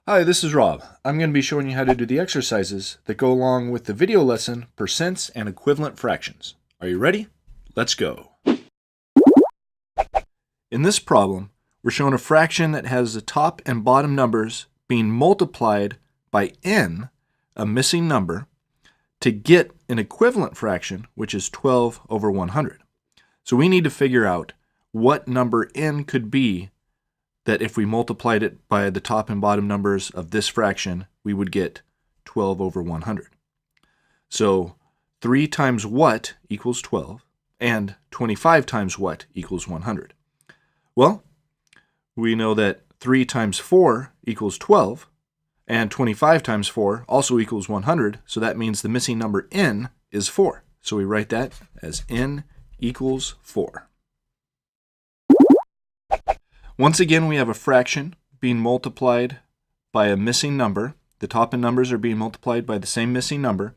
Hi, this is Rob. I'm going to be showing you how to do the exercises that go along with the video lesson, percents and equivalent fractions. Are you ready? Let's go. In this problem, we're shown a fraction that has the top and bottom numbers being multiplied by n, a missing number, to get an equivalent fraction, which is 12 over 100. So we need to figure out what number n could be that if we multiplied it by the top and bottom numbers of this fraction, we would get 12 over 100. So 3 times what equals 12, and 25 times what equals 100. Well, we know that 3 times 4 equals 12, and 25 times 4 also equals 100, so that means the missing number n is 4. So we write that as n equals 4. Once again, we have a fraction being multiplied by a missing number. The top and numbers are being multiplied by the same missing number,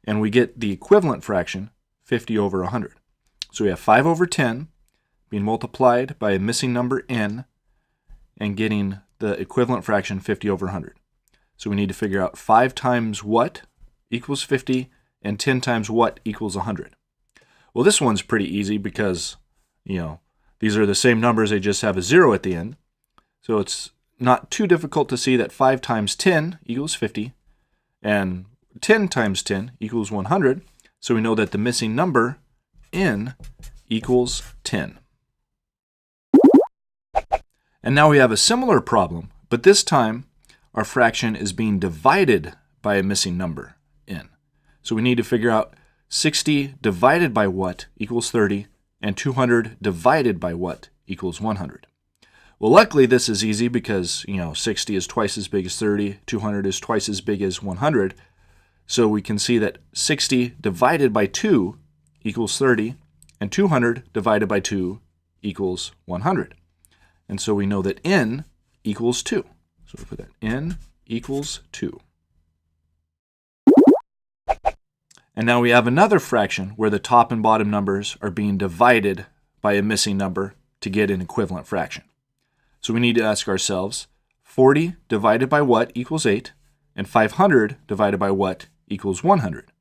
and we get the equivalent fraction, 50 over 100. So we have 5 over 10 being multiplied by a missing number n and getting the equivalent fraction, 50 over 100. So we need to figure out 5 times what equals 50 and 10 times what equals 100. Well, this one's pretty easy because, these are the same numbers, they just have a 0 at the end. So it's not too difficult to see that 5 times 10 equals 50, and 10 times 10 equals 100. So we know that the missing number, n, equals 10. And now we have a similar problem, but this time our fraction is being divided by a missing number, n. So we need to figure out 60 divided by what equals 30, and 200 divided by what equals 100. Well, luckily this is easy because, 60 is twice as big as 30, 200 is twice as big as 100. So we can see that 60 divided by 2 equals 30, and 200 divided by 2 equals 100. And so we know that n equals 2. So we put that n equals 2. And now we have another fraction where the top and bottom numbers are being divided by a missing number to get an equivalent fraction. So we need to ask ourselves, 40 divided by what equals 8, and 500 divided by what equals 100?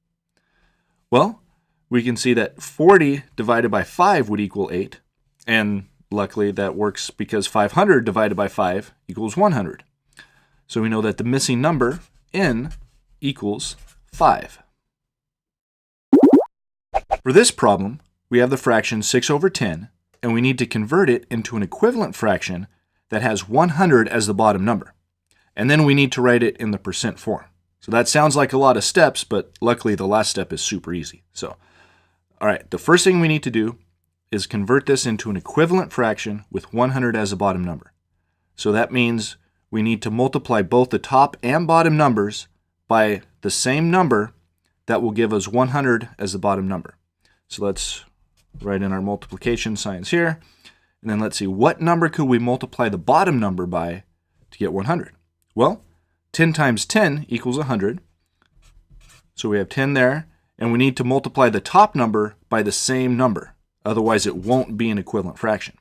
Well, we can see that 40 divided by 5 would equal 8, and luckily that works because 500 divided by 5 equals 100. So we know that the missing number, n, equals 5. For this problem, we have the fraction 6 over 10, and we need to convert it into an equivalent fraction that has 100 as the bottom number. And then we need to write it in the percent form. So that sounds like a lot of steps, but luckily the last step is super easy. So, all right, the first thing we need to do is convert this into an equivalent fraction with 100 as the bottom number. So that means we need to multiply both the top and bottom numbers by the same number that will give us 100 as the bottom number. So let's write in our multiplication signs here, and then let's see, what number could we multiply the bottom number by to get 100? Well, 10 times 10 equals 100. So we have 10 there, and we need to multiply the top number by the same number. Otherwise, it won't be an equivalent fraction.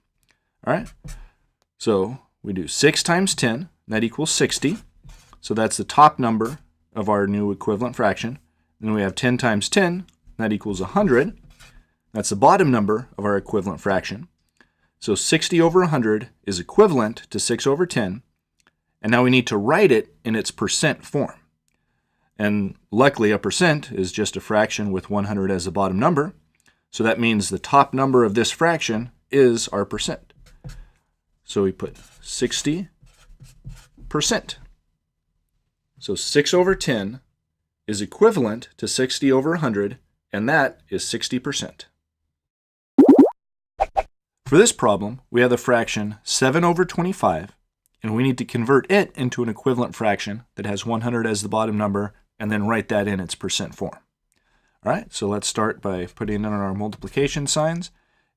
All right? So we do 6 times 10, that equals 60. So that's the top number of our new equivalent fraction. Then we have 10 times 10, that equals 100. That's the bottom number of our equivalent fraction. So 60 over 100 is equivalent to 6 over 10. And now we need to write it in its percent form. And luckily, a percent is just a fraction with 100 as the bottom number. So that means the top number of this fraction is our percent. So we put 60%. So 6 over 10 is equivalent to 60 over 100, and that is 60%. For this problem, we have the fraction 7 over 25, and we need to convert it into an equivalent fraction that has 100 as the bottom number, and then write that in its percent form. All right, so let's start by putting in our multiplication signs,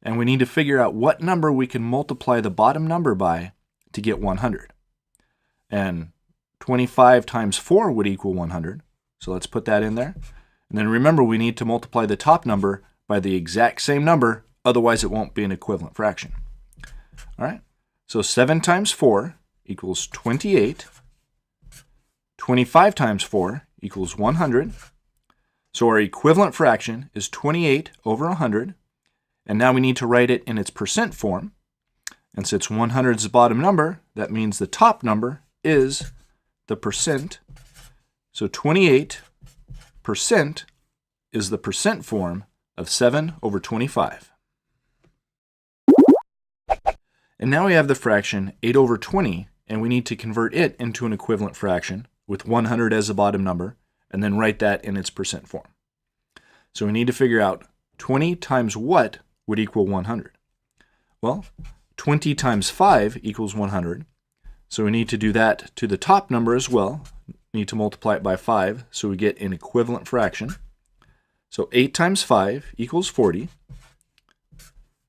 and we need to figure out what number we can multiply the bottom number by to get 100. And 25 times 4 would equal 100, so let's put that in there. And then remember, we need to multiply the top number by the exact same number, otherwise it won't be an equivalent fraction. All right, so 7 times 4 equals 28. 25 times 4 equals 100. So our equivalent fraction is 28 over 100. And now we need to write it in its percent form. And since 100 is the bottom number, that means the top number is the percent. So 28% is the percent form of 7 over 25. And now we have the fraction 8 over 20, and we need to convert it into an equivalent fraction with 100 as the bottom number, and then write that in its percent form. So we need to figure out 20 times what would equal 100? Well, 20 times 5 equals 100. So we need to do that to the top number as well. We need to multiply it by 5 so we get an equivalent fraction. So 8 times 5 equals 40.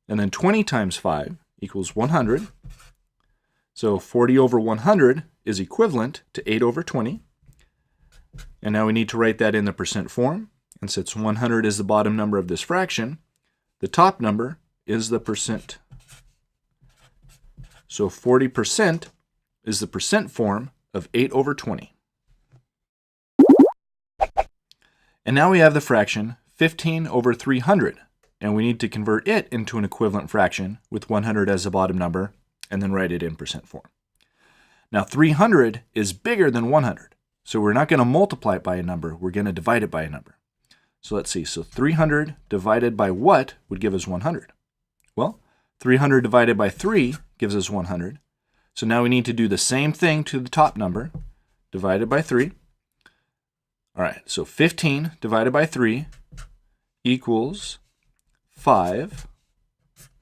And then 20 times 5 equals 100. So 40 over 100 is equivalent to 8 over 20. And now we need to write that in the percent form. And since 100 is the bottom number of this fraction, the top number is the percent. So 40% is the percent form of 8 over 20. And now we have the fraction 15 over 300, and we need to convert it into an equivalent fraction with 100 as the bottom number, and then write it in percent form. Now 300 is bigger than 100, so we're not going to multiply it by a number, we're going to divide it by a number. So let's see, so 300 divided by what would give us 100? Well, 300 divided by 3 gives us 100. So now we need to do the same thing to the top number, divided by 3. All right, so 15 divided by 3 equals 5,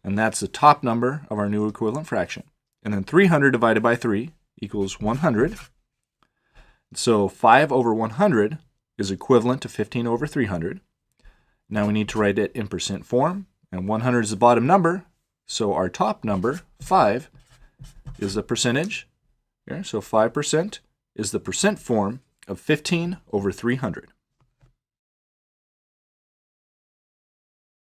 and that's the top number of our new equivalent fraction. And then 300 divided by 3 equals 100. So 5 over 100 is equivalent to 15 over 300. Now we need to write it in percent form, and 100 is the bottom number, so our top number, 5, is the percentage. Here, so 5% is the percent form of 15 over 300.